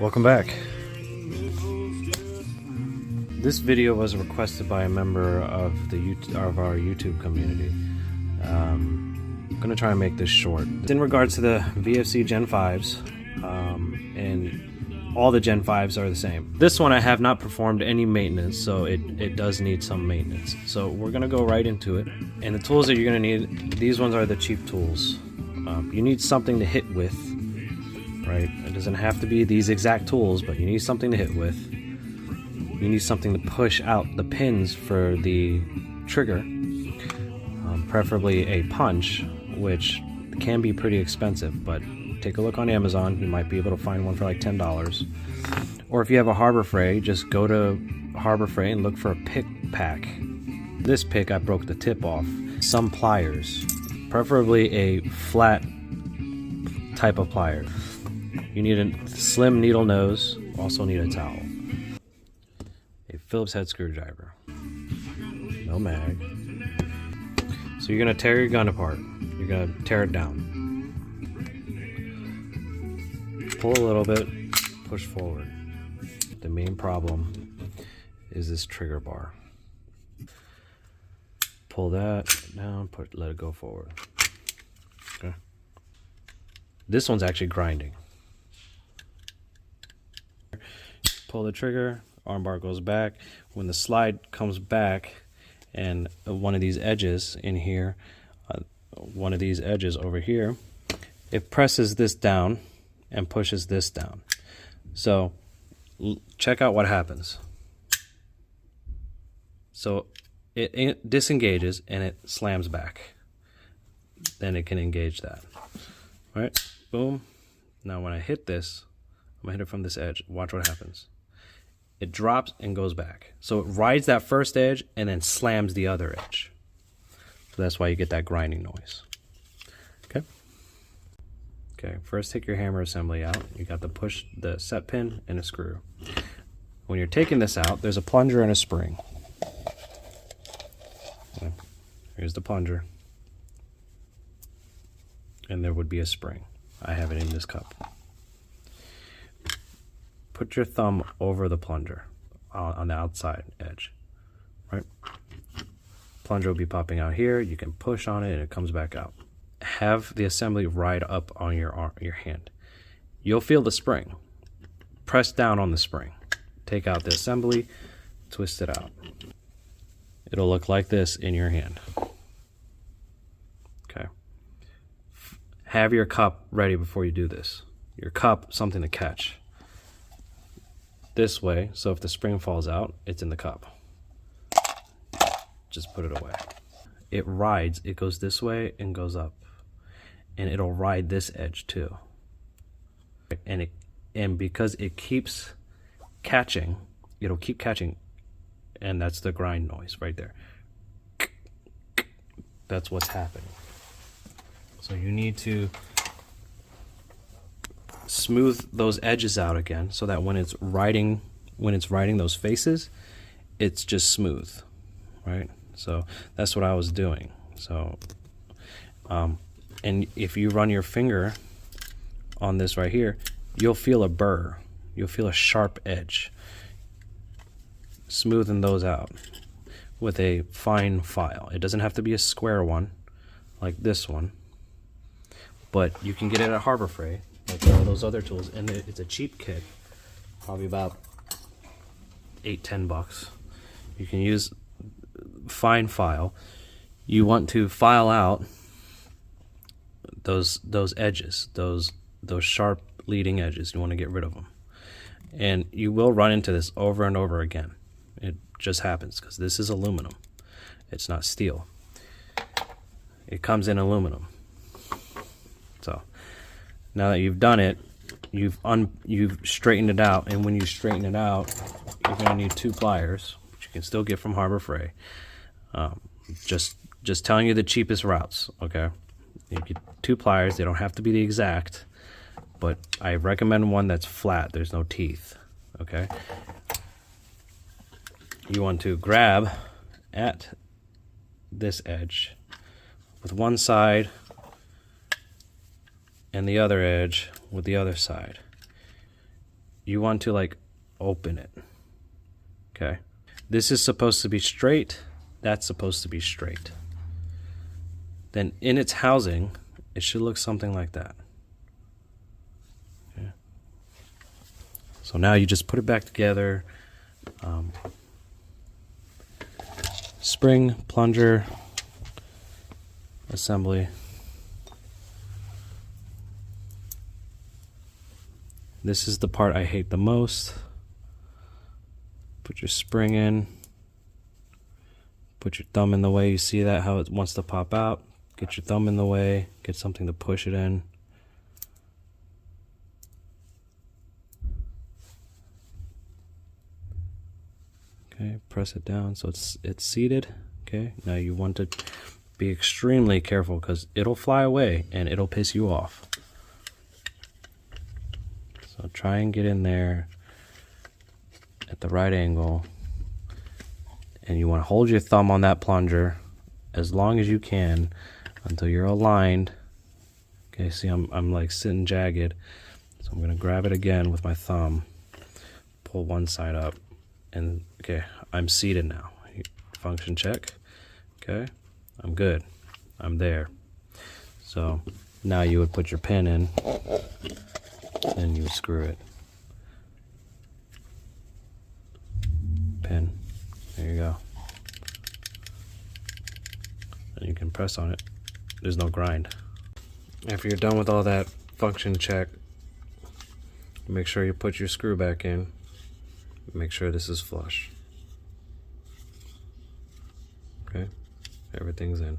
Welcome back. This video was requested by a member of our YouTube community. I'm gonna try and make this short. It's in regards to the VFC Gen 5s, and all the Gen 5s are the same. This one I have not performed any maintenance, so it does need some maintenance. So we're gonna go right into it. And the tools that you're gonna need, these ones are the cheap tools. You need something to hit with, right? It doesn't have to be these exact tools, but you need something to hit with. You need something to push out the pins for the trigger, preferably a punch, which can be pretty expensive, but take a look on Amazon. You might be able to find one for like $10. Or if you have a Harbor Freight, just go to Harbor Freight and look for a pick pack. This pick, I broke the tip off. Some pliers, preferably a flat type of plier. You need a slim needle nose, also need a towel. A Phillips head screwdriver. No mag. So you're gonna tear your gun apart. You're gonna tear it down. Pull a little bit, push forward. The main problem is this trigger bar. Pull that down, let it go forward. Okay. This one's actually grinding. Pull the trigger, armbar goes back. When the slide comes back and one of these edges in here, one of these edges over here, it presses this down and pushes this down. So check out what happens. So it disengages and it slams back. Then it can engage that. All right, boom. Now when I hit this, I'm gonna hit it from this edge. Watch what happens. It drops and goes back. So it rides that first edge and then slams the other edge. So that's why you get that grinding noise. Okay. Okay, first take your hammer assembly out. You got the set pin and a screw. When you're taking this out, there's a plunger and a spring. Okay. Here's the plunger. And there would be a spring. I have it in this cup. Put your thumb over the plunger on the outside edge, right? Plunger will be popping out here. You can push on it and it comes back out. Have the assembly ride up on your hand. You'll feel the spring. Press down on the spring. Take out the assembly, twist it out. It'll look like this in your hand. Okay. Have your cup ready before you do this. Your cup, something to catch. This way, so if the spring falls out, it's in the cup. Just put it away. It rides, it goes this way and goes up. And it'll ride this edge too. And because it keeps catching, it'll keep catching, and that's the grind noise right there. That's what's happening. So you need to smooth those edges out again so that when it's riding those faces, it's just smooth, right? So that's what I was doing. So and if you run your finger on this right here, you'll feel a burr, you'll feel a sharp edge. Smoothing those out with a fine file. It doesn't have to be a square one like this one, but you can get it at Harbor Freight like all those other tools, and it's a cheap kit, probably about $8-10. You can use fine file. You want to file out those edges, those sharp leading edges. You want to get rid of them, and you will run into this over and over again. It just happens because this is aluminum. It's not steel. It comes in aluminum. So now that you've done it, you've straightened it out, and when you straighten it out, you're going to need 2 pliers, which you can still get from Harbor Freight. Just telling you the cheapest routes, okay? You get 2 pliers. They don't have to be the exact, but I recommend one that's flat. There's no teeth, okay? You want to grab at this edge with one side and the other edge with the other side. you want to like open it. Okay, this is supposed to be straight, that's supposed to be straight. Then in its housing, it should look something like that. Okay. So now you just put it back together. Spring, plunger, assembly. This is the part I hate the most. Put your spring in. Put your thumb in the way. You see that, how it wants to pop out? Get your thumb in the way. Get something to push it in. Okay, press it down so it's seated. Okay, now you want to be extremely careful because it'll fly away and it'll piss you off. So try and get in there at the right angle, and you want to hold your thumb on that plunger as long as you can until you're aligned. Okay, see I'm like sitting jagged, so I'm gonna grab it again with my thumb, pull one side up, and okay, I'm seated now. Function check. Okay, I'm good, I'm there. So now you would put your pin in and you would screw it. Pin, there you go. And you can press on it. There's no grind. After you're done with all that function check, make sure you put your screw back in. Make sure this is flush. Okay, everything's in.